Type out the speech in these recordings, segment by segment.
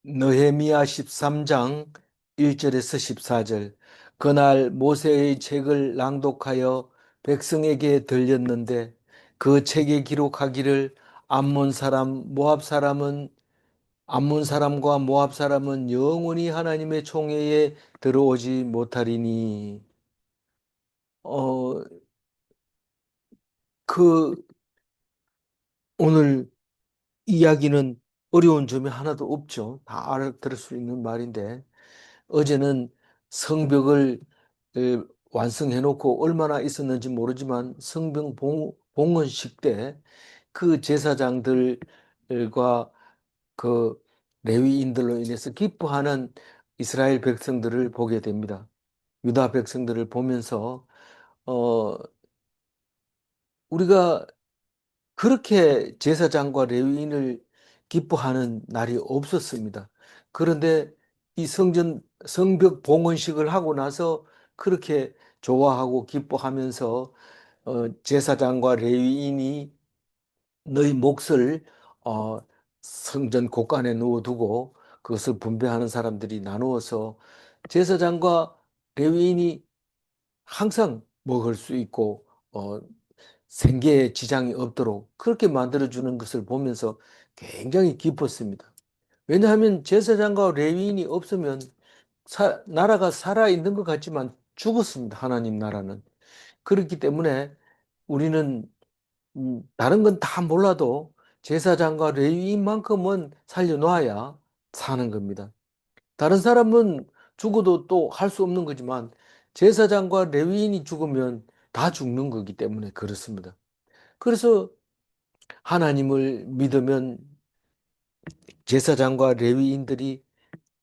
느헤미야 13장 1절에서 14절. 그날 모세의 책을 낭독하여 백성에게 들렸는데 그 책에 기록하기를 암몬 사람 모압 사람은 암몬 사람과 모압 사람은 영원히 하나님의 총회에 들어오지 못하리니. 어, 그 오늘 이야기는 어려운 점이 하나도 없죠. 다 알아들을 수 있는 말인데 어제는 성벽을 완성해 놓고 얼마나 있었는지 모르지만 성벽 봉헌식 때 그 제사장들과 그 레위인들로 인해서 기뻐하는 이스라엘 백성들을 보게 됩니다. 유다 백성들을 보면서 어 우리가 그렇게 제사장과 레위인을 기뻐하는 날이 없었습니다. 그런데 이 성벽 봉헌식을 하고 나서 그렇게 좋아하고 기뻐하면서 제사장과 레위인이 너희 몫을 어, 성전 곳간에 넣어두고 그것을 분배하는 사람들이 나누어서 제사장과 레위인이 항상 먹을 수 있고 생계에 지장이 없도록 그렇게 만들어주는 것을 보면서 굉장히 기뻤습니다. 왜냐하면 제사장과 레위인이 없으면 나라가 살아있는 것 같지만 죽었습니다. 하나님 나라는. 그렇기 때문에 우리는 다른 건 다 몰라도 제사장과 레위인만큼은 살려놔야 사는 겁니다. 다른 사람은 죽어도 또 할 수 없는 거지만 제사장과 레위인이 죽으면 다 죽는 거기 때문에 그렇습니다. 그래서 하나님을 믿으면 제사장과 레위인들이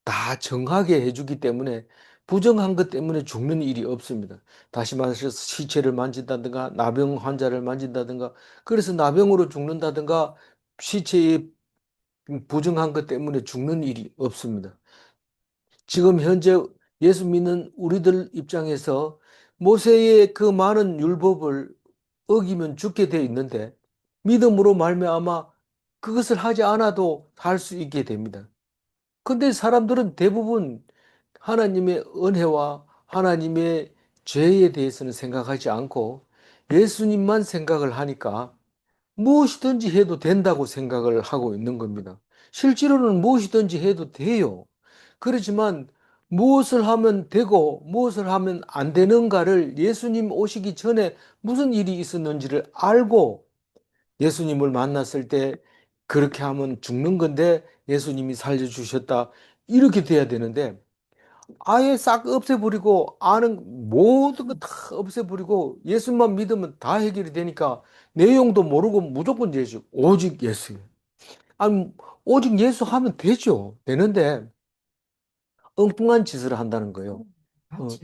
다 정하게 해주기 때문에 부정한 것 때문에 죽는 일이 없습니다. 다시 말해서 시체를 만진다든가 나병 환자를 만진다든가 그래서 나병으로 죽는다든가 시체에 부정한 것 때문에 죽는 일이 없습니다. 지금 현재 예수 믿는 우리들 입장에서 모세의 그 많은 율법을 어기면 죽게 되어 있는데 믿음으로 말미암아 그것을 하지 않아도 살 수 있게 됩니다. 근데 사람들은 대부분 하나님의 은혜와 하나님의 죄에 대해서는 생각하지 않고 예수님만 생각을 하니까 무엇이든지 해도 된다고 생각을 하고 있는 겁니다. 실제로는 무엇이든지 해도 돼요. 그렇지만 무엇을 하면 되고 무엇을 하면 안 되는가를 예수님 오시기 전에 무슨 일이 있었는지를 알고 예수님을 만났을 때 그렇게 하면 죽는 건데 예수님이 살려주셨다. 이렇게 돼야 되는데 아예 싹 없애버리고 아는 모든 거 다 없애버리고 예수만 믿으면 다 해결이 되니까 내용도 모르고 무조건 예수, 오직 예수. 아니, 오직 예수 하면 되죠. 되는데 엉뚱한 짓을 한다는 거예요. 어,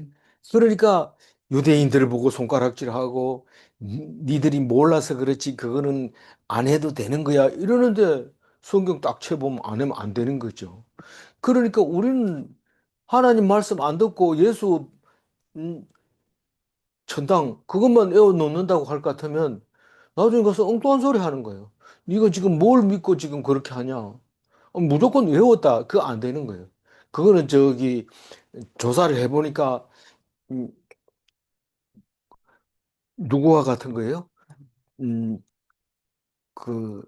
그러니까 유대인들을 보고 손가락질하고 니들이 몰라서 그렇지 그거는 안 해도 되는 거야 이러는데 성경 딱 쳐보면 안 하면 안 되는 거죠. 그러니까 우리는 하나님 말씀 안 듣고 예수 음, 천당 그것만 외워 놓는다고 할 것 같으면 나중에 가서 엉뚱한 소리 하는 거예요. 네가 지금 뭘 믿고 지금 그렇게 하냐? 무조건 외웠다. 그거 안 되는 거예요. 그거는 저기 조사를 해보니까 음, 누구와 같은 거예요? 음, 그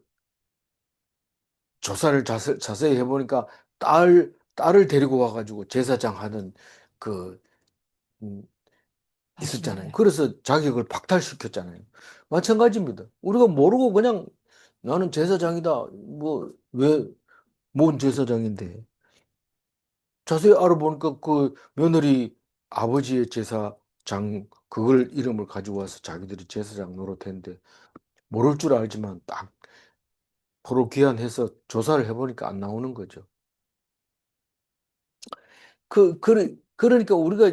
조사를 자세히 해보니까 딸을 데리고 와가지고 제사장 하는 그 음, 있었잖아요. 그래서 자격을 박탈시켰잖아요. 마찬가지입니다. 우리가 모르고 그냥 나는 제사장이다. 뭐, 왜, 뭔 제사장인데. 자세히 알아보니까 그 며느리 아버지의 제사장, 그걸 이름을 가지고 와서 자기들이 제사장 노릇했는데 모를 줄 알지만 딱 프로 귀환해서 조사를 해보니까 안 나오는 거죠. 그러니까 우리가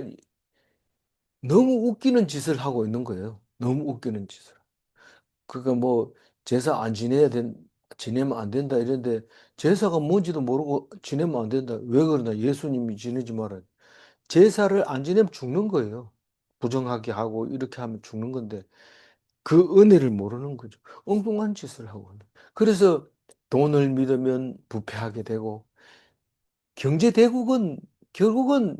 너무 웃기는 짓을 하고 있는 거예요. 너무 웃기는 짓을. 그러니까 뭐 제사 안 지내면 안 된다 이런데 제사가 뭔지도 모르고 지내면 안 된다. 왜 그러나 예수님이 지내지 말아요. 제사를 안 지내면 죽는 거예요. 부정하게 하고 이렇게 하면 죽는 건데 그 은혜를 모르는 거죠. 엉뚱한 짓을 하고. 그래서 돈을 믿으면 부패하게 되고 경제 대국은 결국은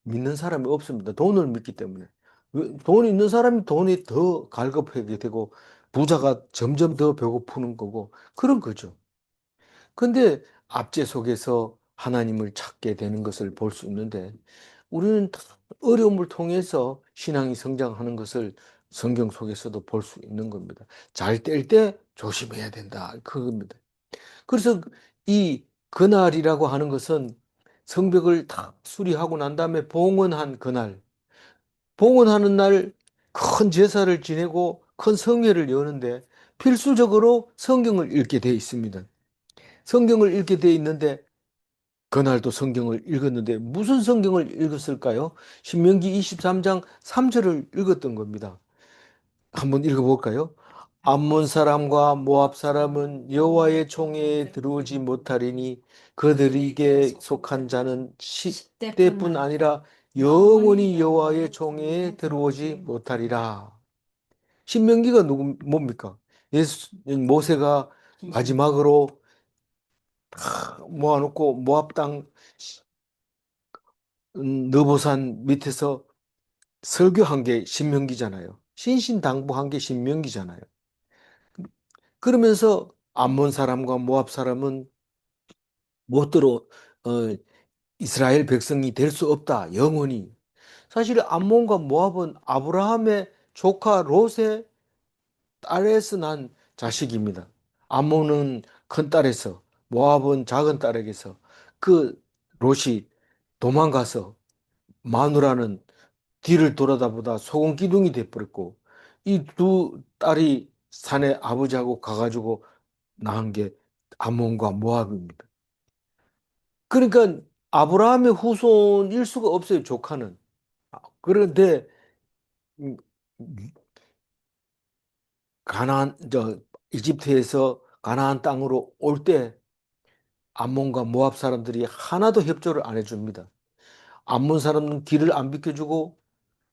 믿는 사람이 없습니다. 돈을 믿기 때문에. 돈 있는 사람이 돈이 더 갈급하게 되고 부자가 점점 더 배고프는 거고 그런 거죠. 근데 압제 속에서 하나님을 찾게 되는 것을 볼 수 있는데 우리는 다 어려움을 통해서 신앙이 성장하는 것을 성경 속에서도 볼 수 있는 겁니다. 잘 뗄 때 조심해야 된다. 그겁니다. 그래서 이 그날이라고 하는 것은 성벽을 다 수리하고 난 다음에 봉헌한 그날, 봉헌하는 날 큰 제사를 지내고 큰 성회를 여는데 필수적으로 성경을 읽게 돼 있습니다. 성경을 읽게 돼 있는데 그날도 성경을 읽었는데 무슨 성경을 읽었을까요? 신명기 23장 3절을 읽었던 겁니다. 한번 읽어볼까요? 암몬 사람과 모압 사람은 여호와의 총회에 들어오지 못하리니 그들에게 속한 자는 10대뿐 아니라 영원히 여호와의 총회에 들어오지 못하리라. 신명기가 뭡니까? 모세가 마지막으로 모아놓고 모압 땅 느보산 밑에서 설교한 게 신명기잖아요. 신신당부한 게 신명기잖아요. 그러면서 암몬 사람과 모압 사람은 못 들어 어, 이스라엘 백성이 될 수 없다. 영원히. 사실 암몬과 모압은 아브라함의 조카 롯의 딸에서 난 자식입니다. 암몬은 큰 딸에서, 모압은 작은 딸에게서 그 롯이 도망가서 마누라는 뒤를 돌아다보다 소금 기둥이 돼버렸고 이 두 딸이 산에 아버지하고 가가지고 낳은 게 암몬과 모압입니다. 그러니까 아브라함의 후손일 수가 없어요, 조카는. 그런데 음, 가나안 이집트에서 가나안 땅으로 올 때 암몬과 모압 사람들이 하나도 협조를 안 해줍니다. 암몬 사람은 길을 안 비켜주고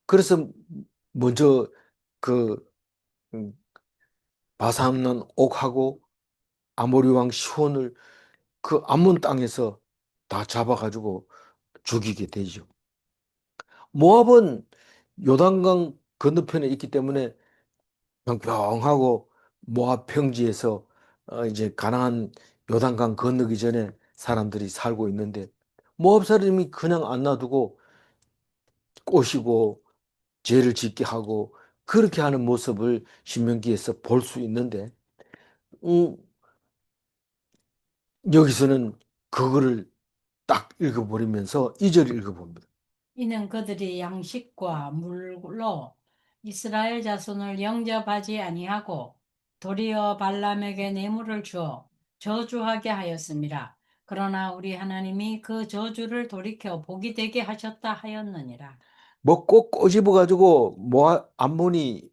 그래서 먼저 그 음, 바산난 옥하고 아모리 왕 시혼을 그 암몬 땅에서 다 잡아가지고 죽이게 되죠. 모압은 요단강 건너편에 있기 때문에 평평하고 모압 평지에서 이제 가나안 요단강 건너기 전에 사람들이 살고 있는데 모압 사람이 그냥 안 놔두고 꼬시고 죄를 짓게 하고 그렇게 하는 모습을 신명기에서 볼 수 있는데 음, 여기서는 그거를 딱 읽어버리면서 이 절을 읽어봅니다. 이는 그들이 양식과 물로 이스라엘 자손을 영접하지 아니하고 도리어 발람에게 뇌물을 주어 저주하게 하였습니다. 그러나 우리 하나님이 그 저주를 돌이켜 복이 되게 하셨다 하였느니라. 뭐 꼭 꼬집어 가지고 뭐 암몬이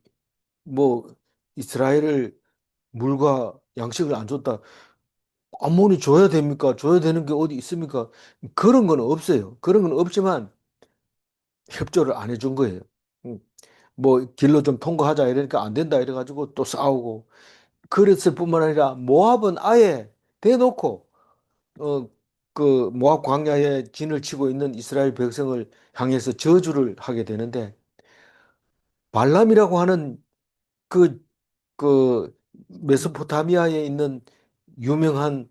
뭐 이스라엘을 물과 양식을 안 줬다. 암몬이 줘야 됩니까? 줘야 되는 게 어디 있습니까? 그런 건 없어요. 그런 건 없지만 협조를 안 해준 거예요. 음, 뭐 길로 좀 통과하자 이러니까 안 된다 이래가지고 또 싸우고 그랬을 뿐만 아니라 모압은 아예 대놓고 어, 그 모압 광야에 진을 치고 있는 이스라엘 백성을 향해서 저주를 하게 되는데 발람이라고 하는 그, 그 메소포타미아에 있는 유명한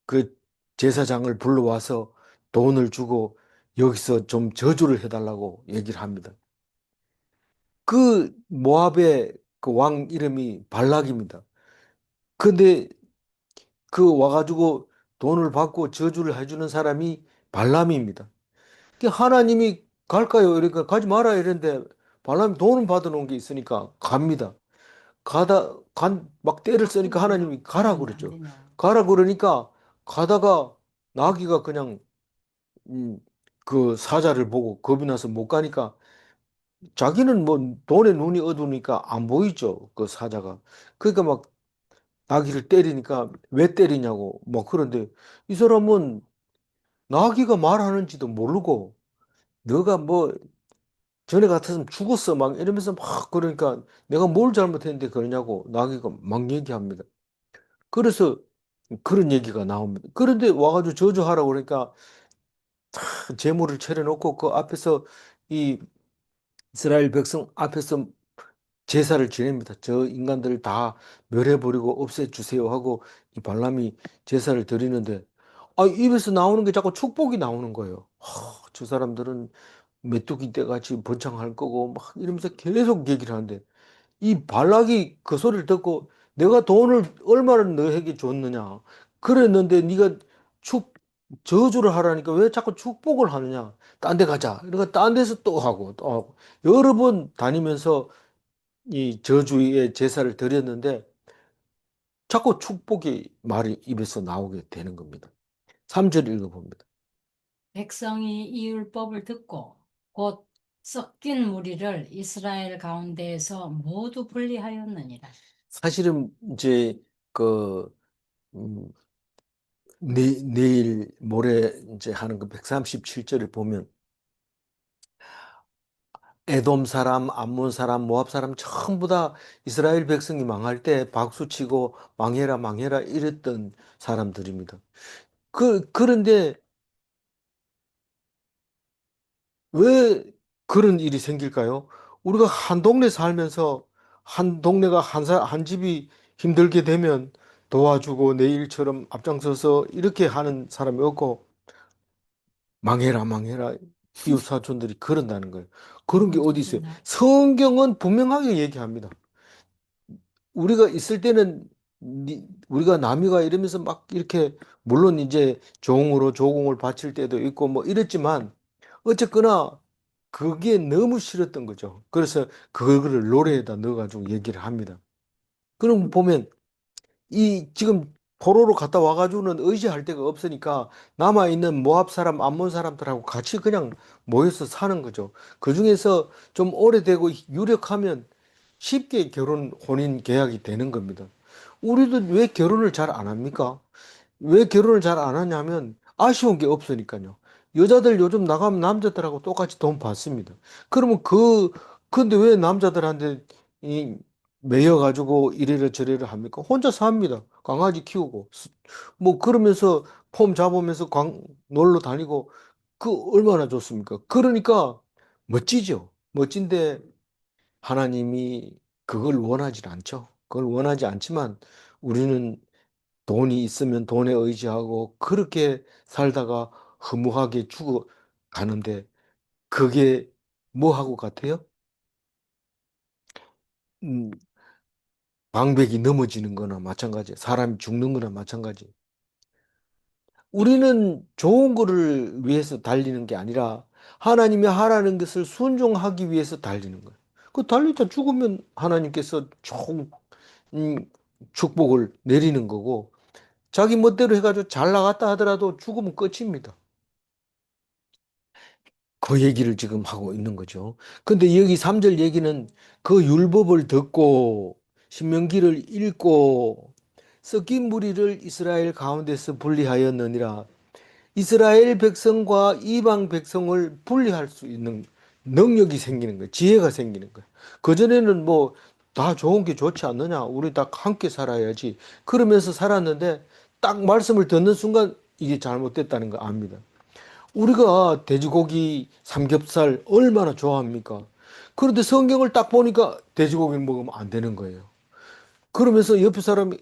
그 제사장을 불러와서 돈을 주고 여기서 좀 저주를 해달라고 얘기를 합니다. 그 모압의 그 왕 이름이 발락입니다. 근데 그 와가지고 돈을 받고 저주를 해주는 사람이 발람입니다. 그 하나님이 갈까요? 그러니까 가지 마라 이랬는데 발람이 돈을 받아놓은 게 있으니까 갑니다. 막 때를 쓰니까 하나님이 가라 그랬죠. 가라 그러니까 가다가 나귀가 그냥 음, 그 사자를 보고 겁이 나서 못 가니까 자기는 뭐 돈에 눈이 어두우니까 안 보이죠. 그 사자가. 그러니까 막 나귀를 때리니까 왜 때리냐고 막 그런데 이 사람은 나귀가 말하는지도 모르고 너가 뭐 전에 같았으면 죽었어 막 이러면서 막 그러니까 내가 뭘 잘못했는데 그러냐고 나귀가 막 얘기합니다. 그래서 그런 얘기가 나옵니다. 그런데 와가지고 저주하라고 그러니까 제물을 차려놓고 그 앞에서 이 이스라엘 백성 앞에서 제사를 지냅니다. 저 인간들을 다 멸해버리고 없애주세요 하고 이 발람이 제사를 드리는데 입에서 나오는 게 자꾸 축복이 나오는 거예요. 저 사람들은 메뚜기 떼같이 번창할 거고 막 이러면서 계속 얘기를 하는데 이 발락이 그 소리를 듣고 내가 돈을 얼마나 너에게 줬느냐 그랬는데 네가 축 저주를 하라니까 왜 자꾸 축복을 하느냐 딴 데 가자 이러니까 딴 데서 또 하고 또 하고 여러 번 다니면서 이 저주의 제사를 드렸는데 자꾸 축복이 말이 입에서 나오게 되는 겁니다. 3절 읽어봅니다. 백성이 이 율법을 듣고 곧 섞인 무리를 이스라엘 가운데에서 모두 분리하였느니라. 사실은 이제 그 음, 내일 모레 이제 하는 그 137절을 보면 에돔 사람, 암몬 사람, 모압 사람 전부 다 이스라엘 백성이 망할 때 박수치고 망해라 망해라 이랬던 사람들입니다. 그런데 왜 그런 일이 생길까요? 우리가 한 동네 살면서 한 동네가 한 집이 힘들게 되면 도와주고 내 일처럼 앞장서서 이렇게 하는 사람이 없고 망해라 망해라 이웃 사촌들이 그런다는 거예요. 그런 게 기분 어디 있어요? 좋습니다. 성경은 분명하게 얘기합니다. 우리가 있을 때는 우리가 남이가 이러면서 막 이렇게 물론 이제 종으로 조공을 바칠 때도 있고 뭐 이랬지만 어쨌거나 그게 너무 싫었던 거죠. 그래서 그거를 노래에다 넣어가지고 얘기를 합니다. 그럼 보면 이 지금 포로로 갔다 와가지고는 의지할 데가 없으니까 남아있는 모압 사람, 암몬 사람들하고 같이 그냥 모여서 사는 거죠. 그중에서 좀 오래되고 유력하면 쉽게 결혼, 혼인 계약이 되는 겁니다. 우리도 왜 결혼을 잘 안 합니까? 왜 결혼을 잘 안 하냐면 아쉬운 게 없으니까요. 여자들 요즘 나가면 남자들하고 똑같이 돈 받습니다. 그러면 근데 왜 남자들한테 이 매여가지고 이래라 저래라 합니까? 혼자 삽니다. 강아지 키우고. 뭐 그러면서 폼 잡으면서 놀러 다니고 그 얼마나 좋습니까? 그러니까 멋지죠. 멋진데 하나님이 그걸 원하지 않죠. 그걸 원하지 않지만 우리는 돈이 있으면 돈에 의지하고 그렇게 살다가 허무하게 죽어 가는데 그게 뭐하고 같아요? 음, 방백이 넘어지는 거나 마찬가지, 사람이 죽는 거나 마찬가지. 우리는 좋은 거를 위해서 달리는 게 아니라 하나님이 하라는 것을 순종하기 위해서 달리는 거예요. 그 달리다 죽으면 하나님께서 좋은 축복을 내리는 거고 자기 멋대로 해가지고 잘 나갔다 하더라도 죽으면 끝입니다. 그 얘기를 지금 하고 있는 거죠. 근데 여기 3절 얘기는 그 율법을 듣고 신명기를 읽고 섞인 무리를 이스라엘 가운데서 분리하였느니라. 이스라엘 백성과 이방 백성을 분리할 수 있는 능력이 생기는 거예요. 지혜가 생기는 거예요. 그전에는 뭐 다 좋은 게 좋지 않느냐. 우리 다 함께 살아야지. 그러면서 살았는데 딱 말씀을 듣는 순간 이게 잘못됐다는 거 압니다. 우리가 돼지고기, 삼겹살 얼마나 좋아합니까? 그런데 성경을 딱 보니까 돼지고기를 먹으면 안 되는 거예요. 그러면서 옆에 사람이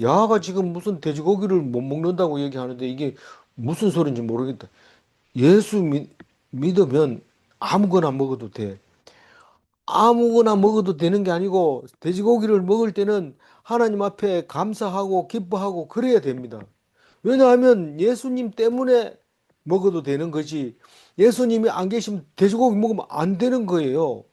야가 지금 무슨 돼지고기를 못 먹는다고 얘기하는데 이게 무슨 소리인지 모르겠다. 예수 믿으면 아무거나 먹어도 돼. 아무거나 먹어도 되는 게 아니고 돼지고기를 먹을 때는 하나님 앞에 감사하고 기뻐하고 그래야 됩니다. 왜냐하면 예수님 때문에 먹어도 되는 거지. 예수님이 안 계시면 돼지고기 먹으면 안 되는 거예요.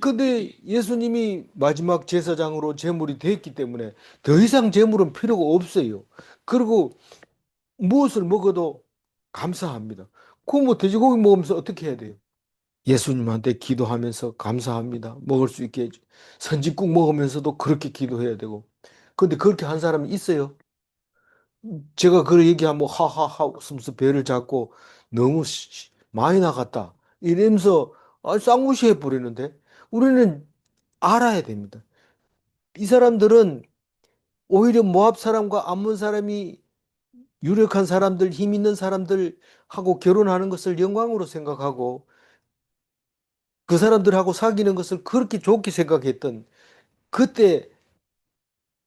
근데 예수님이 마지막 제사장으로 제물이 됐기 때문에 더 이상 제물은 필요가 없어요. 그리고 무엇을 먹어도 감사합니다. 그 뭐 돼지고기 먹으면서 어떻게 해야 돼요? 예수님한테 기도하면서 감사합니다. 먹을 수 있게 해주. 선짓국 먹으면서도 그렇게 기도해야 되고. 근데 그렇게 한 사람이 있어요. 제가 그 얘기하면 하하하 웃으면서 배를 잡고 너무 많이 나갔다. 이러면서 쌍무시해 버리는데 우리는 알아야 됩니다. 이 사람들은 오히려 모압 사람과 암몬 사람이 유력한 사람들, 힘 있는 사람들하고 결혼하는 것을 영광으로 생각하고 그 사람들하고 사귀는 것을 그렇게 좋게 생각했던 그때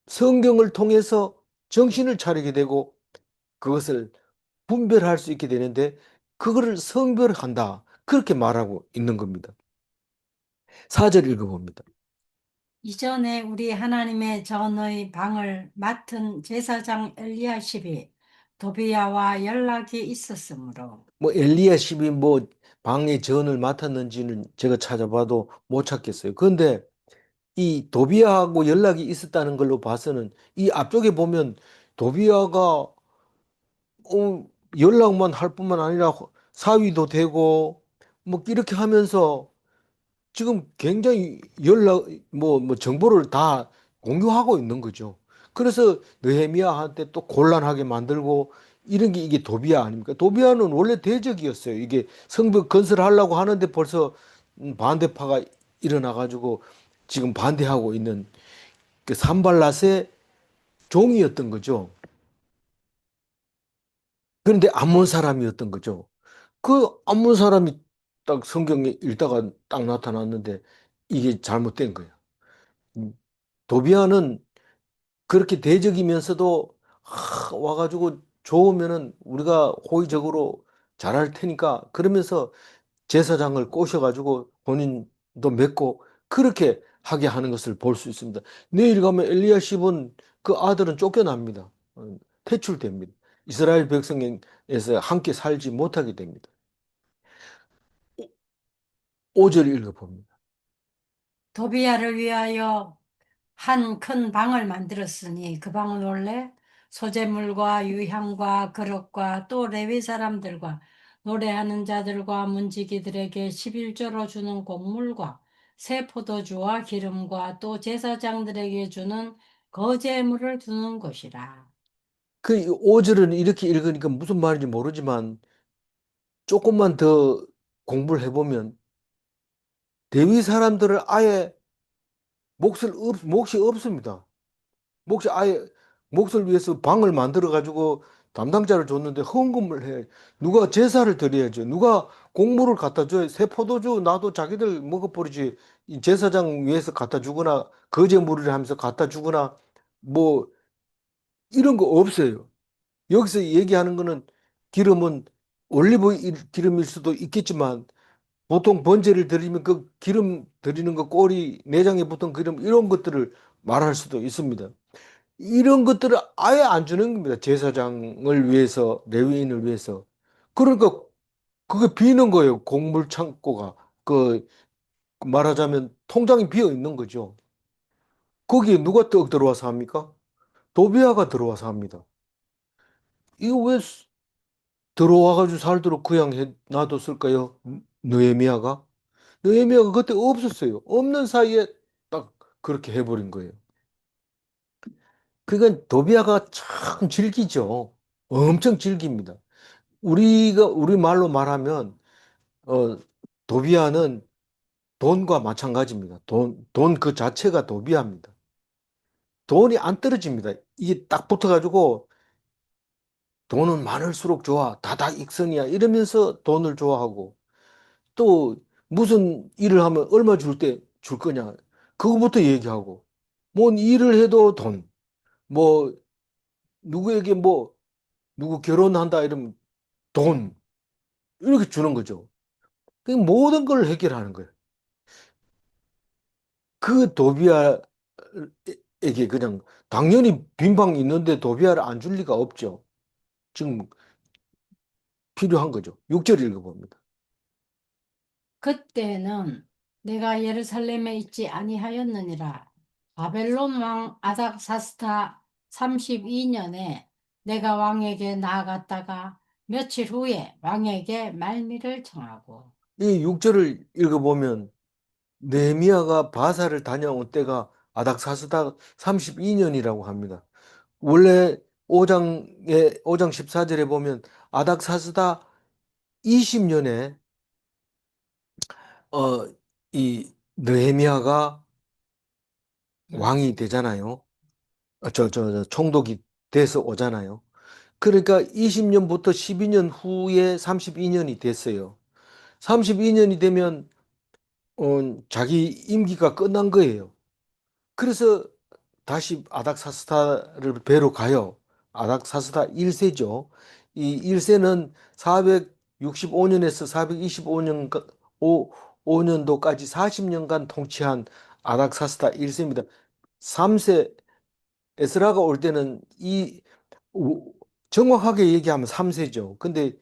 성경을 통해서 정신을 차리게 되고 그것을 분별할 수 있게 되는데 그거를 성별한다. 그렇게 말하고 있는 겁니다. 4절 읽어봅니다. 이전에 우리 하나님의 전의 방을 맡은 제사장 엘리야십이 도비야와 연락이 있었으므로 뭐 엘리야십이 뭐 방의 전을 맡았는지는 제가 찾아봐도 못 찾겠어요. 그런데 이 도비아하고 연락이 있었다는 걸로 봐서는 이 앞쪽에 보면 도비아가 연락만 할 뿐만 아니라 사위도 되고 뭐 이렇게 하면서 지금 굉장히 뭐 정보를 다 공유하고 있는 거죠. 그래서 느헤미야한테 또 곤란하게 만들고 이런 게 이게 도비아 아닙니까? 도비아는 원래 대적이었어요. 이게 성벽 건설하려고 하는데 벌써 반대파가 일어나가지고 지금 반대하고 있는 그 산발랏의 종이었던 거죠. 그런데 암몬 사람이었던 거죠. 그 암몬 사람이 딱 성경에 읽다가 딱 나타났는데 이게 잘못된 거예요. 음, 도비아는 그렇게 대적이면서도 와가지고 좋으면은 우리가 호의적으로 잘할 테니까 그러면서 제사장을 꼬셔가지고 본인도 맺고 그렇게 하게 하는 것을 볼 수 있습니다. 내일 가면 엘리야십은 그 아들은 쫓겨납니다. 퇴출됩니다. 이스라엘 백성에서 함께 살지 못하게 됩니다. 5절 읽어봅니다. 도비야를 위하여 한 큰 방을 만들었으니 그 방은 원래 소재물과 유향과 그릇과 또 레위 사람들과 노래하는 자들과 문지기들에게 11조로 주는 곡물과 새 포도주와 기름과 또 제사장들에게 주는 거제물을 두는 곳이라. 그 5절은 이렇게 읽으니까 무슨 말인지 모르지만 조금만 더 공부를 해보면 대위 사람들을 아예 몫이 없습니다. 몫이 아예 몫을 위해서 방을 만들어 가지고 담당자를 줬는데 헌금을 해. 누가 제사를 드려야죠. 누가 곡물을 갖다 줘야 새 포도주 나도 자기들 먹어버리지. 이 제사장 위해서 갖다 주거나 거제물을 하면서 갖다 주거나 뭐 이런 거 없어요. 여기서 얘기하는 거는 기름은 기름일 수도 있겠지만 보통 번제를 드리면 그 기름 드리는 거 꼬리 내장에 붙은 기름 이런 것들을 말할 수도 있습니다. 이런 것들을 아예 안 주는 겁니다. 제사장을 위해서, 레위인을 위해서. 그러니까 그게 비는 거예요. 곡물 창고가. 그 말하자면 통장이 비어 있는 거죠. 거기에 누가 떡 들어와서 합니까? 도비아가 들어와서 합니다. 이거 왜 들어와가지고 살도록 그냥 놔뒀을까요? 느헤미야가? 느헤미야가 그때 없었어요. 없는 사이에 딱 그렇게 해버린 거예요. 그러니까 도비아가 참 질기죠. 엄청 질깁니다. 우리 말로 말하면 어, 도비아는 돈과 마찬가지입니다. 돈 그 자체가 도비아입니다. 돈이 안 떨어집니다. 이게 딱 붙어가지고 돈은 많을수록 좋아. 다다익선이야. 이러면서 돈을 좋아하고 또 무슨 일을 하면 얼마 줄 때 줄 거냐. 그거부터 얘기하고 뭔 일을 해도 돈. 뭐 누구에게 뭐 누구 결혼한다 이러면 돈. 이렇게 주는 거죠. 그 모든 걸 해결하는 거예요. 그 도비아에게 그냥 당연히 빈방 있는데 도비아를 안 줄 리가 없죠. 지금 필요한 거죠. 6절 읽어봅니다. 그때는 내가 예루살렘에 있지 아니하였느니라. 바벨론 왕 아닥사스다 32년에 내가 왕에게 나아갔다가 며칠 후에 왕에게 말미를 청하고. 이 6절을 읽어보면 느헤미야가 바사를 다녀온 때가 아닥사스다 32년이라고 합니다. 원래 5장 14절에 보면 아닥사스다 20년에 이 느헤미야가 왕이 되잖아요. 총독이 돼서 오잖아요. 그러니까 20년부터 12년 후에 32년이 됐어요. 32년이 되면 자기 임기가 끝난 거예요. 그래서 다시 아닥사스다를 뵈러 가요. 아닥사스다 1세죠. 이 1세는 465년에서 425년, 5년도까지 40년간 통치한 아닥사스다 1세입니다. 3세, 에스라가 올 때는 우- 정확하게 얘기하면 3세죠. 근데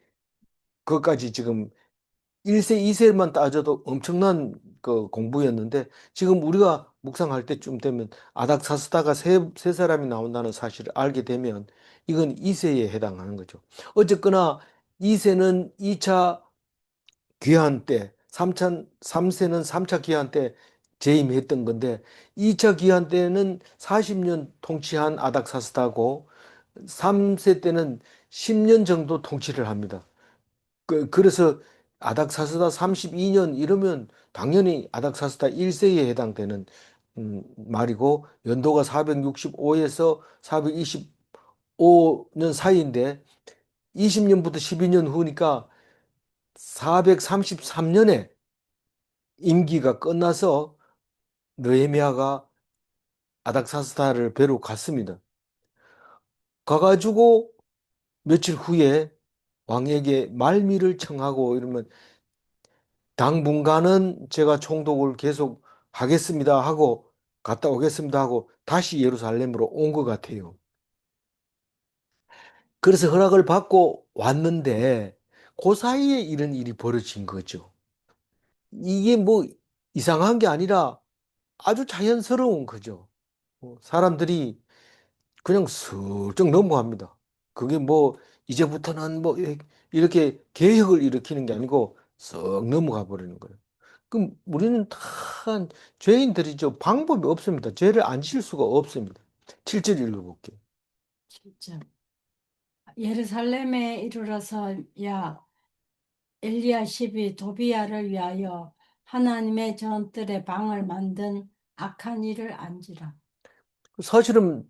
그것까지 지금 1세, 2세만 따져도 엄청난 그 공부였는데 지금 우리가 묵상할 때쯤 되면 아닥사스다가 세 사람이 나온다는 사실을 알게 되면 이건 2세에 해당하는 거죠. 어쨌거나 2세는 2차 귀환 때, 3세는 3차 귀환 때 재임했던 건데 2차 귀환 때는 40년 통치한 아닥사스다고 3세 때는 10년 정도 통치를 합니다. 그래서 아닥사스다 32년 이러면 당연히 아닥사스다 1세에 해당되는 말이고 연도가 465에서 425년 사이인데 20년부터 12년 후니까 433년에 임기가 끝나서 느헤미야가 아닥사스다를 뵈러 갔습니다. 가가지고 며칠 후에 왕에게 말미를 청하고 이러면 당분간은 제가 총독을 계속 하겠습니다 하고 갔다 오겠습니다 하고 다시 예루살렘으로 온 것 같아요. 그래서 허락을 받고 왔는데 그 사이에 이런 일이 벌어진 거죠. 이게 뭐 이상한 게 아니라 아주 자연스러운 거죠. 사람들이 그냥 슬쩍 넘어갑니다. 그게 뭐 이제부터는 뭐 이렇게 개혁을 일으키는 게 아니고 썩 넘어가 버리는 거예요. 그럼 우리는 다 죄인들이죠. 방법이 없습니다. 죄를 안 지을 수가 없습니다. 7절 읽어볼게요. 진짜. 예루살렘에 이르러서 야 엘리야십이 도비야를 위하여 하나님의 전뜰에 방을 만든 악한 일을 안지라. 사실은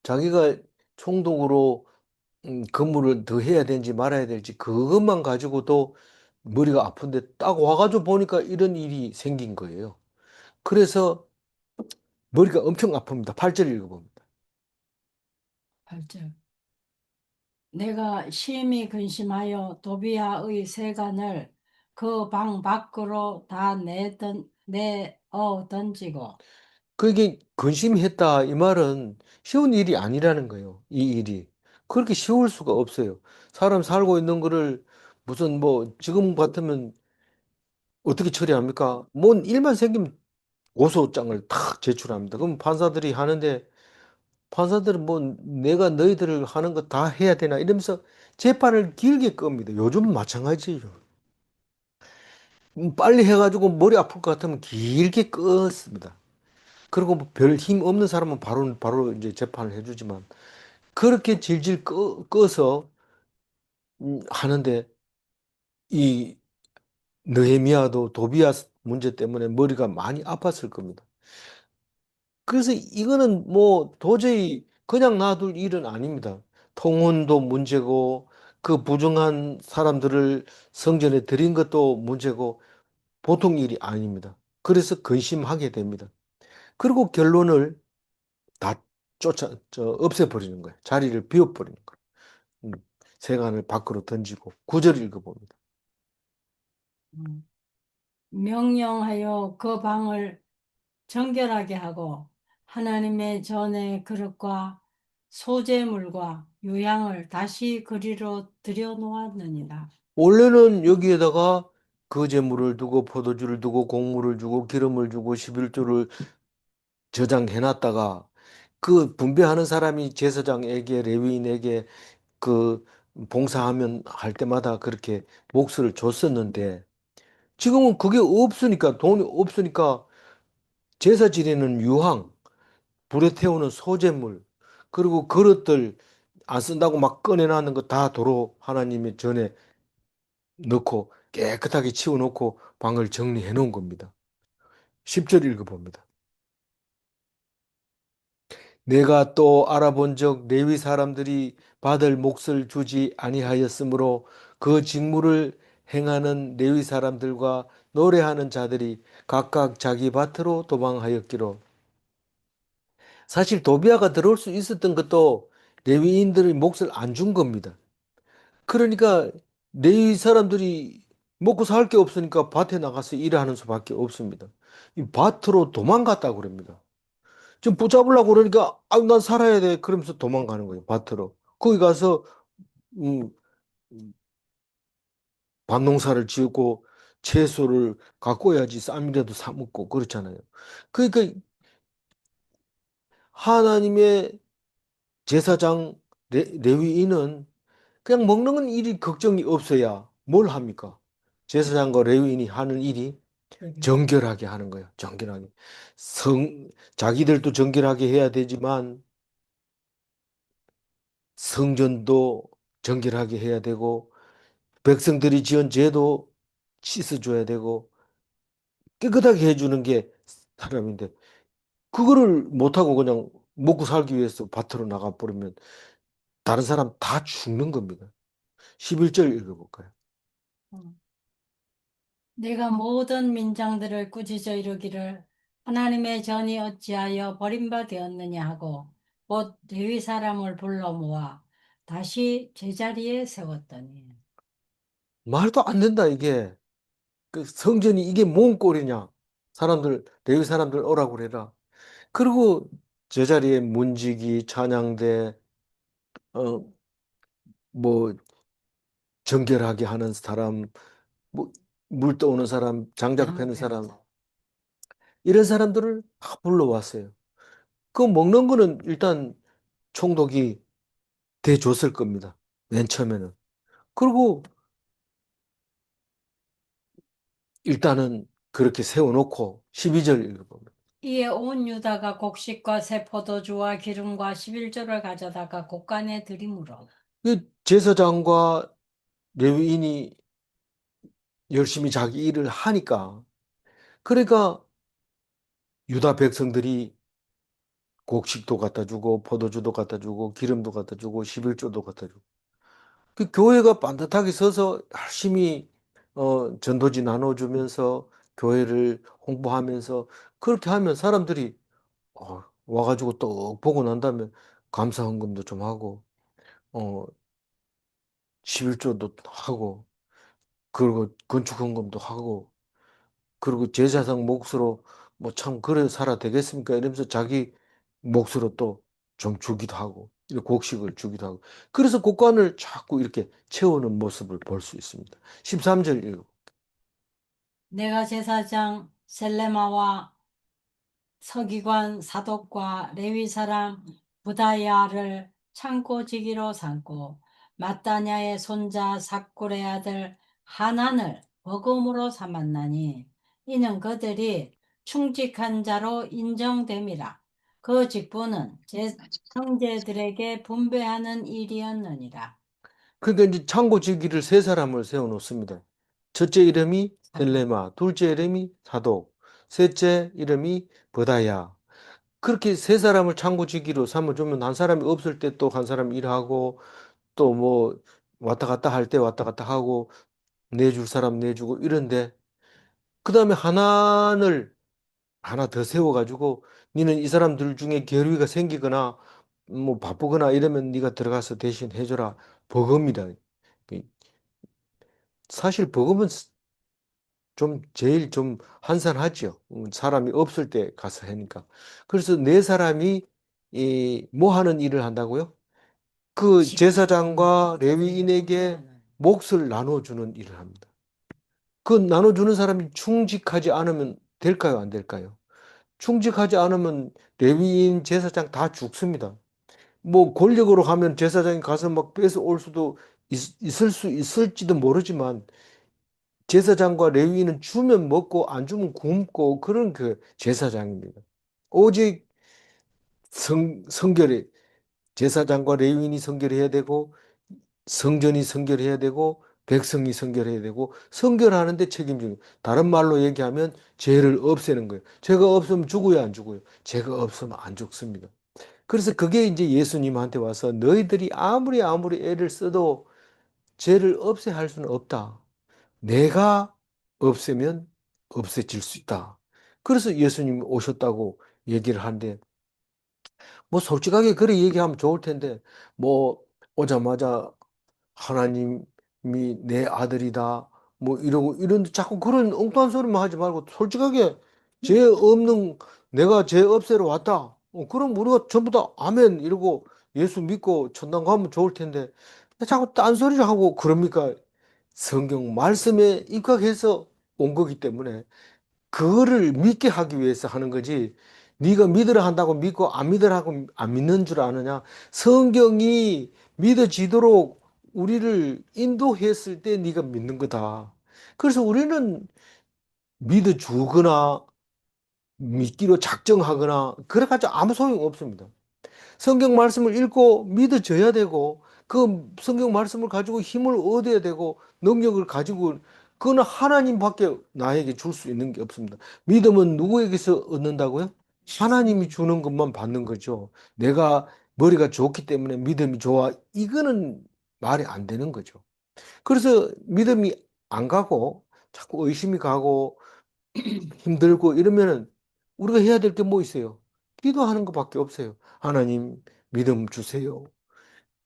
자기가 총독으로 근무를 더 해야 되는지 말아야 될지 그것만 가지고도 머리가 아픈데 딱 와가지고 보니까 이런 일이 생긴 거예요. 그래서 머리가 엄청 아픕니다. 8절 읽어봅니다. 8절. 내가 심히 근심하여 도비야의 세간을 그 방 밖으로 다 내어 던지고. 그게 근심했다 이 말은 쉬운 일이 아니라는 거예요. 이 일이. 그렇게 쉬울 수가 없어요. 사람 살고 있는 거를 무슨 뭐 지금 같으면 어떻게 처리합니까? 뭔 일만 생기면 고소장을 탁 제출합니다. 그럼 판사들이 하는데 판사들은 뭐 내가 너희들을 하는 거 다 해야 되나 이러면서 재판을 길게 끕니다. 요즘은 마찬가지예요. 빨리 해가지고 머리 아플 것 같으면 길게 끄습니다. 그리고 뭐 별 힘 없는 사람은 바로 이제 재판을 해주지만 그렇게 질질 꺼서 하는데 이 느헤미야도 도비아 문제 때문에 머리가 많이 아팠을 겁니다. 그래서 이거는 뭐 도저히 그냥 놔둘 일은 아닙니다. 통혼도 문제고 그 부정한 사람들을 성전에 들인 것도 문제고 보통 일이 아닙니다. 그래서 근심하게 됩니다. 그리고 결론을 다 없애버리는 거예요. 자리를 비워버리는 거예요. 음, 세간을 밖으로 던지고 구절 읽어봅니다. 음, 명령하여 그 방을 정결하게 하고 하나님의 전의 그릇과 소재물과 유향을 다시 그리로 들여놓았느니라. 원래는 여기에다가 거제물을 두고 포도주를 두고 곡물을 주고 기름을 주고 11조를 저장해 놨다가 그 분배하는 사람이 제사장에게 레위인에게 그 봉사하면 할 때마다 그렇게 몫을 줬었는데 지금은 그게 없으니까 돈이 없으니까 제사 지내는 유황, 불에 태우는 소재물 그리고 그릇들 안 쓴다고 막 꺼내놨는 거 다 도로 하나님의 전에 넣고 깨끗하게 치워놓고 방을 정리해 놓은 겁니다. 10절 읽어봅니다. 내가 또 알아본 적 레위 사람들이 받을 몫을 주지 아니하였으므로 그 직무를 행하는 레위 사람들과 노래하는 자들이 각각 자기 밭으로 도망하였기로. 사실 도비아가 들어올 수 있었던 것도 레위인들의 몫을 안 준 겁니다. 그러니까 레위 사람들이 먹고 살 게 없으니까 밭에 나가서 일하는 수밖에 없습니다. 이 밭으로 도망갔다고 그럽니다. 지금 붙잡으려고 그러니까 아, 난 살아야 돼. 그러면서 도망가는 거예요. 밭으로. 거기 가서 음, 밭농사를 지었고 채소를 갖고 와야지 쌈이라도 사 먹고 그렇잖아요. 그러니까 하나님의 제사장 레위인은 그냥 먹는 일이 걱정이 없어야 뭘 합니까? 제사장과 레위인이 하는 일이 정결하게 하는 거예요. 정결하게. 자기들도 정결하게 해야 되지만 성전도 정결하게 해야 되고 백성들이 지은 죄도 씻어줘야 되고 깨끗하게 해주는 게 사람인데 그거를 못하고 그냥 먹고 살기 위해서 밭으로 나가버리면 다른 사람 다 죽는 겁니다. 11절 읽어볼까요? 음. 내가 모든 민장들을 꾸짖어 이르기를 하나님의 전이 어찌하여 버림받았느냐 하고 곧 레위 사람을 불러 모아 다시 제자리에 세웠더니. 말도 안 된다 이게. 그 성전이 이게 뭔 꼴이냐. 사람들 레위 사람들 오라고 그래라. 그리고 제자리에 문지기 찬양대 어 뭐 정결하게 하는 사람 뭐 물 떠오는 사람 장작 패는 사람 이런 사람들을 다 불러왔어요. 그 먹는 거는 일단 총독이 대줬을 겁니다. 맨 처음에는. 그리고 일단은 그렇게 세워놓고 12절 읽어봅니다. 이에 온 유다가 곡식과 새 포도주와 기름과 11조를 가져다가 곡간에 들이므로. 그 제사장과 레위인이 열심히 자기 일을 하니까 그러니까 유다 백성들이 곡식도 갖다 주고 포도주도 갖다 주고 기름도 갖다 주고 11조도 갖다 주고 그 교회가 반듯하게 서서 열심히 전도지 나눠주면서 교회를 홍보하면서 그렇게 하면 사람들이 와가지고 또 보고 난 다음에 감사 헌금도 좀 하고 어 11조도 하고 그리고 건축 헌금도 하고 그리고 제사장 몫으로 뭐 참 그래 살아 되겠습니까? 이러면서 자기 몫으로 또 좀 주기도 하고 이렇게 곡식을 주기도 하고 그래서 곡간을 자꾸 이렇게 채우는 모습을 볼 수 있습니다. 13절 읽어. 내가 제사장 셀레마와 서기관 사독과 레위 사람 부다야를 창고지기로 삼고 마따냐의 손자 삭굴의 아들 하난을 버금으로 삼았나니 이는 그들이 충직한 자로 인정됨이라. 그 직분은 형제들에게 분배하는 일이었느니라. 그러니까 이제 창고지기를 세 사람을 세워 놓습니다. 첫째 이름이 셀레마, 둘째 이름이 사독, 셋째 이름이 버다야. 그렇게 세 사람을 창고지기로 삼아주면 한 사람이 없을 때 또 한 사람 일하고 또 뭐 왔다 갔다 할 때 왔다 갔다 하고 내줄 사람 내주고 이런데 그 다음에 하나를 하나 더 세워가지고 니는 이 사람들 중에 계류가 생기거나 뭐 바쁘거나 이러면 네가 들어가서 대신 해줘라. 버금이다. 그 사실 버금은 좀 제일 좀 한산하죠. 사람이 없을 때 가서 하니까. 그래서 네 사람이 이 뭐 하는 일을 한다고요? 그 제사장과 레위인에게 몫을 나눠주는 일을 합니다. 그 나눠주는 사람이 충직하지 않으면 될까요? 안 될까요? 충직하지 않으면 레위인 제사장 다 죽습니다. 뭐 권력으로 하면 제사장이 가서 막 뺏어 올 수도 있을 수 있을지도 모르지만 제사장과 레위인은 주면 먹고 안 주면 굶고 그런 그 제사장입니다. 오직 성결에 제사장과 레위인이 성결해야 되고 성전이 성결해야 되고 백성이 성결해야 되고 성결하는데 책임지고 다른 말로 얘기하면 죄를 없애는 거예요. 죄가 없으면 죽어요, 안 죽어요? 죄가 없으면 안 죽습니다. 그래서 그게 이제 예수님한테 와서 너희들이 아무리 애를 써도 죄를 없애야 할 수는 없다. 내가 없애면 없애질 수 있다. 그래서 예수님이 오셨다고 얘기를 하는데, 뭐 솔직하게 그래 얘기하면 좋을 텐데, 뭐 오자마자 하나님이 내 아들이다. 뭐 이러고 이런 자꾸 그런 엉뚱한 소리만 하지 말고 솔직하게 죄 없는 내가 죄 없애러 왔다. 그럼 우리가 전부 다 아멘 이러고 예수 믿고 천당 가면 좋을 텐데 자꾸 딴소리를 하고 그럽니까? 성경 말씀에 입각해서 온 거기 때문에 그거를 믿게 하기 위해서 하는 거지. 네가 믿으라 한다고 믿고 안 믿으라 하고 안 믿는 줄 아느냐? 성경이 믿어지도록 우리를 인도했을 때 네가 믿는 거다. 그래서 우리는 믿어주거나 믿기로 작정하거나 그래가지고 아무 소용 없습니다. 성경 말씀을 읽고 믿어져야 되고 그 성경 말씀을 가지고 힘을 얻어야 되고 능력을 가지고 그거는 하나님밖에 나에게 줄 수 있는 게 없습니다. 믿음은 누구에게서 얻는다고요? 하나님이 주는 것만 받는 거죠. 내가 머리가 좋기 때문에 믿음이 좋아. 이거는 말이 안 되는 거죠. 그래서 믿음이 안 가고 자꾸 의심이 가고 힘들고 이러면은 우리가 해야 될 게 뭐 있어요? 기도하는 것밖에 없어요. 하나님 믿음 주세요.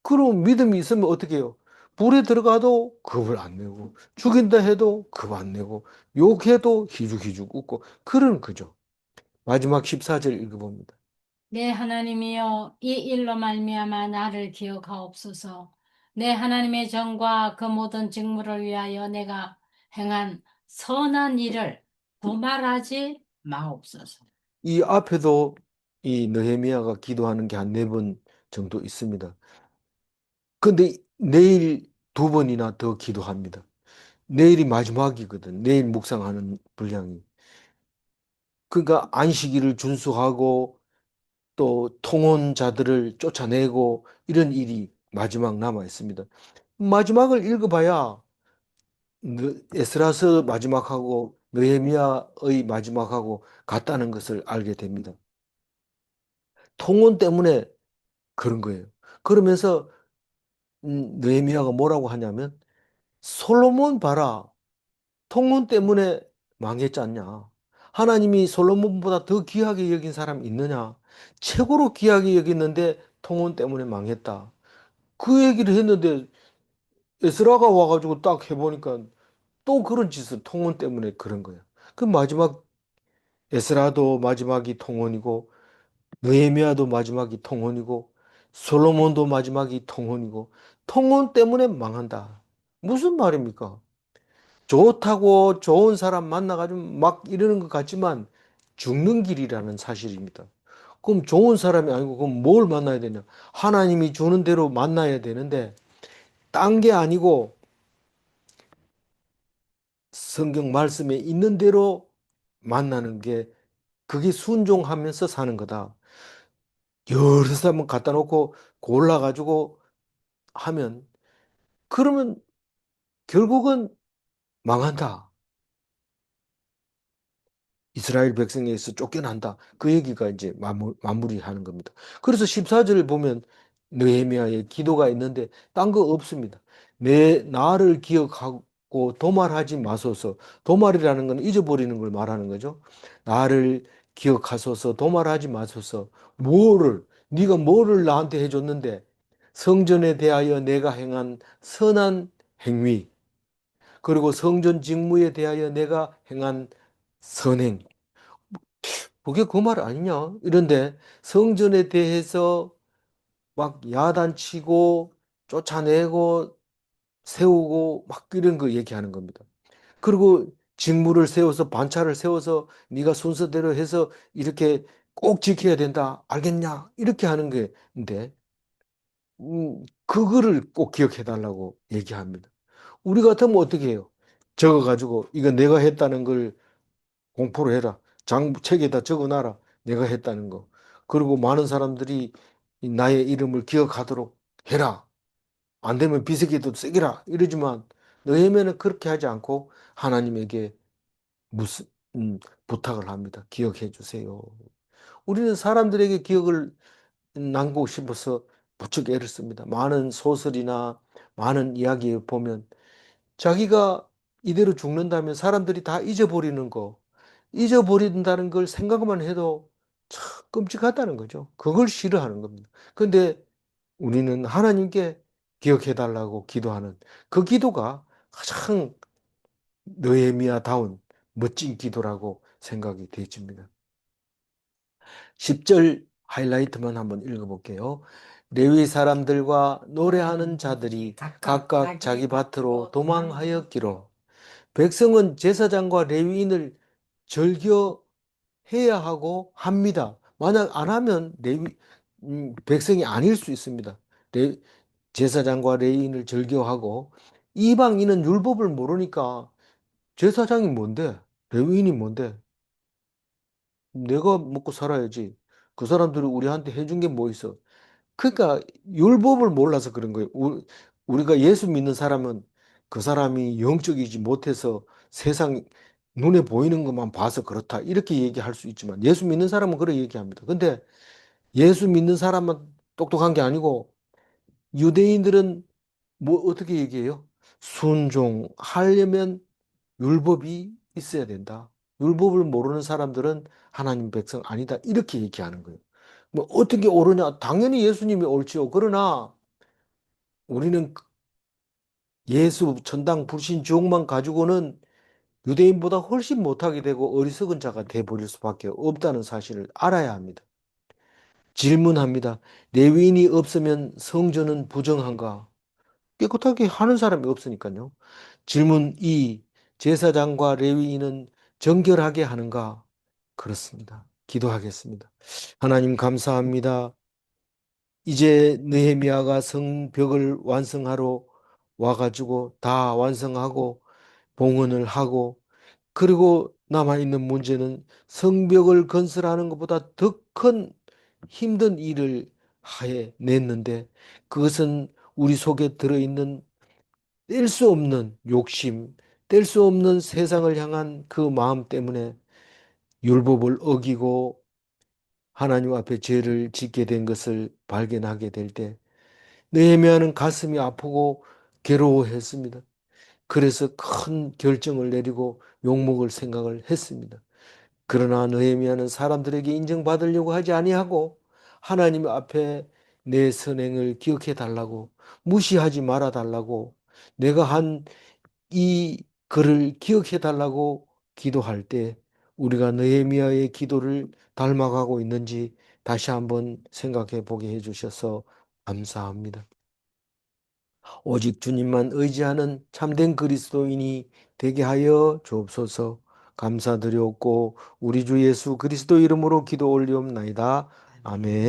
그럼 믿음이 있으면 어떻게 해요? 불에 들어가도 겁을 안 내고 죽인다 해도 겁 안 내고 욕해도 희죽희죽 웃고 그런 거죠. 마지막 14절 읽어봅니다. 내 하나님이여 이 일로 말미암아 나를 기억하옵소서. 내 하나님의 정과 그 모든 직무를 위하여 내가 행한 선한 일을 두말하지 마옵소서. 이 앞에도 이 느헤미야가 기도하는 게 한 네 번 정도 있습니다. 근데 내일 두 번이나 더 기도합니다. 내일이 마지막이거든. 내일 묵상하는 분량이. 그러니까 안식일을 준수하고 또 통혼자들을 쫓아내고 이런 일이 마지막 남아 있습니다. 마지막을 읽어봐야 에스라서 마지막하고 느헤미야의 마지막하고 같다는 것을 알게 됩니다. 통혼 때문에 그런 거예요. 그러면서 느헤미야가 뭐라고 하냐면 솔로몬 봐라. 통혼 때문에 망했지 않냐? 하나님이 솔로몬보다 더 귀하게 여긴 사람 있느냐? 최고로 귀하게 여겼는데 통혼 때문에 망했다. 그 얘기를 했는데 에스라가 와가지고 딱 해보니까 또 그런 짓을 통혼 때문에 그런 거야. 그 마지막 에스라도 마지막이 통혼이고 느헤미야도 마지막이 통혼이고 솔로몬도 마지막이 통혼이고 통혼 때문에 망한다. 무슨 말입니까? 좋다고 좋은 사람 만나가지고 막 이러는 것 같지만 죽는 길이라는 사실입니다. 그럼 좋은 사람이 아니고 그럼 뭘 만나야 되냐? 하나님이 주는 대로 만나야 되는데 딴 게 아니고 성경 말씀에 있는 대로 만나는 게 그게 순종하면서 사는 거다. 여러 사람 갖다 놓고 골라가지고 하면 그러면 결국은 망한다. 이스라엘 백성에서 쫓겨난다. 그 얘기가 이제 마무리하는 겁니다. 그래서 14절을 보면 느헤미야의 기도가 있는데 딴 거 없습니다. 내 나를 기억하고 도말하지 마소서. 도말이라는 건 잊어버리는 걸 말하는 거죠. 나를 기억하소서. 도말하지 마소서. 뭐를 네가 뭐를 나한테 해줬는데 성전에 대하여 내가 행한 선한 행위 그리고 성전 직무에 대하여 내가 행한 선행 그게 그 말 아니냐? 이런데 성전에 대해서 막 야단치고 쫓아내고 세우고 막 이런 거 얘기하는 겁니다. 그리고 직무를 세워서 반차를 세워서 네가 순서대로 해서 이렇게 꼭 지켜야 된다. 알겠냐? 이렇게 하는 게인데 그거를 꼭 기억해 달라고 얘기합니다. 우리 같으면 어떻게 해요? 적어가지고 이거 내가 했다는 걸 공포를 해라. 책에다 적어놔라. 내가 했다는 거. 그리고 많은 사람들이 이 나의 이름을 기억하도록 해라. 안 되면 비석에도 쓰기라. 이러지만 너희면은 그렇게 하지 않고 하나님에게 무슨 부탁을 합니다. 기억해 주세요. 우리는 사람들에게 기억을 남기고 싶어서 무척 애를 씁니다. 많은 소설이나 많은 이야기에 보면 자기가 이대로 죽는다면 사람들이 다 잊어버리는 거, 잊어버린다는 걸 생각만 해도 참 끔찍하다는 거죠. 그걸 싫어하는 겁니다. 근데 우리는 하나님께 기억해 달라고 기도하는 그 기도가 가장 느헤미야다운 멋진 기도라고 생각이 되어집니다. 10절 하이라이트만 한번 읽어볼게요. 레위 사람들과 노래하는 자들이 각각 자기 밭으로 도망하였기로 백성은 제사장과 레위인을 절교해야 하고 합니다. 만약 안 하면 백성이 아닐 수 있습니다. 제사장과 레위인을 절교하고 이방인은 율법을 모르니까 제사장이 뭔데? 레위인이 뭔데? 내가 먹고 살아야지. 그 사람들이 우리한테 해준 게 뭐 있어? 그러니까 율법을 몰라서 그런 거예요. 우리가 예수 믿는 사람은 그 사람이 영적이지 못해서 세상 눈에 보이는 것만 봐서 그렇다. 이렇게 얘기할 수 있지만 예수 믿는 사람은 그렇게 얘기합니다. 근데 예수 믿는 사람은 똑똑한 게 아니고 유대인들은 뭐 어떻게 얘기해요? 순종하려면 율법이 있어야 된다. 율법을 모르는 사람들은 하나님 백성 아니다. 이렇게 얘기하는 거예요. 뭐 어떻게 옳으냐? 당연히 예수님이 옳지요. 그러나 우리는 예수 천당 불신 주옥만 가지고는 유대인보다 훨씬 못하게 되고 어리석은 자가 돼버릴 수밖에 없다는 사실을 알아야 합니다. 질문합니다. 레위인이 없으면 성전은 부정한가? 깨끗하게 하는 사람이 없으니까요. 질문 2. 제사장과 레위인은 정결하게 하는가? 그렇습니다. 기도하겠습니다. 하나님 감사합니다. 이제 느헤미야가 성벽을 완성하러 와가지고 다 완성하고 봉헌을 하고 그리고 남아있는 문제는 성벽을 건설하는 것보다 더 큰 힘든 일을 하에 냈는데 그것은 우리 속에 들어있는 뗄 수 없는 욕심, 뗄 수 없는 세상을 향한 그 마음 때문에 율법을 어기고 하나님 앞에 죄를 짓게 된 것을 발견하게 될 때 느헤미야는 가슴이 아프고 괴로워했습니다. 그래서 큰 결정을 내리고 욕먹을 생각을 했습니다. 그러나 느헤미야는 사람들에게 인정받으려고 하지 아니하고 하나님 앞에 내 선행을 기억해 달라고 무시하지 말아 달라고 내가 한 이 글을 기억해 달라고 기도할 때 우리가 느헤미야의 기도를 닮아가고 있는지 다시 한번 생각해 보게 해 주셔서 감사합니다. 오직 주님만 의지하는 참된 그리스도인이 되게 하여 주옵소서. 감사드렸고 우리 주 예수 그리스도 이름으로 기도 올리옵나이다. 아멘.